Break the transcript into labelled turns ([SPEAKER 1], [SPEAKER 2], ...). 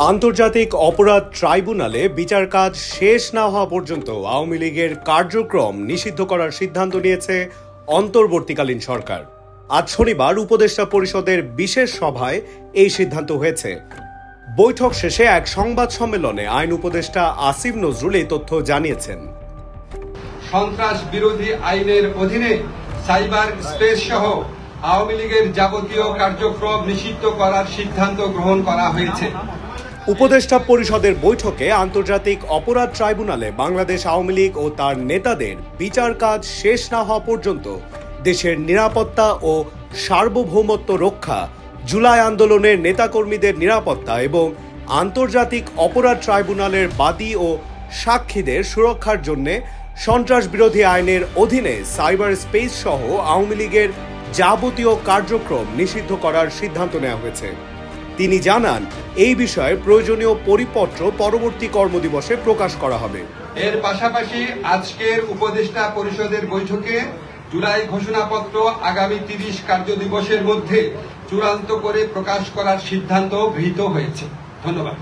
[SPEAKER 1] আন্তর্জাতিক অপরাধ ট্রাইব্যুনালে বিচার কাজ শেষ না হওয়া পর্যন্ত আওয়ামী লীগের কার্যক্রম নিষিদ্ধ করার সিদ্ধান্ত নিয়েছে অন্তর্বর্তীকালীন সরকার। আজ শনিবার উপদেষ্টা পরিষদের বিশেষ সভায় এই সিদ্ধান্ত হয়েছে। বৈঠক শেষে এক সংবাদ সম্মেলনে আইন উপদেষ্টা আসিফ নজরুল এই তথ্য জানিয়েছেন।
[SPEAKER 2] সন্ত্রাস বিরোধী আইনের অধীনে সাইবার স্পেস সহ আওয়ামী লীগের যাবতীয় কার্যক্রম নিষিদ্ধ করার সিদ্ধান্ত গ্রহণ করা হয়েছে।
[SPEAKER 1] উপদেষ্টা পরিষদের বৈঠকে আন্তর্জাতিক অপরাধ ট্রাইব্যুনালে বাংলাদেশ আওয়ামী লীগ ও তার নেতাদের বিচার কাজ শেষ না হওয়া পর্যন্ত দেশের নিরাপত্তা ও সার্বভৌমত্ব রক্ষা, জুলাই আন্দোলনের নেতাকর্মীদের নিরাপত্তা এবং আন্তর্জাতিক অপরাধ ট্রাইব্যুনালের বাদী ও সাক্ষীদের সুরক্ষার জন্য সন্ত্রাস বিরোধী আইনের অধীনে সাইবার স্পেস সহ আওয়ামী লীগের যাবতীয় কার্যক্রম নিষিদ্ধ করার সিদ্ধান্ত নেওয়া হয়েছে। তিনি জানান, এই বিষয়ে প্রয়োজনীয় পরিপত্র পরবর্তী কর্মদিবসে প্রকাশ করা হবে।
[SPEAKER 2] এর পাশাপাশি আজকের উপদেষ্টা পরিষদের বৈঠকে জুলাই ঘোষণাপত্র আগামী 30 কার্যদিবসের মধ্যে চূড়ান্ত করে প্রকাশ করার সিদ্ধান্ত গৃহীত হয়েছে। ধন্যবাদ।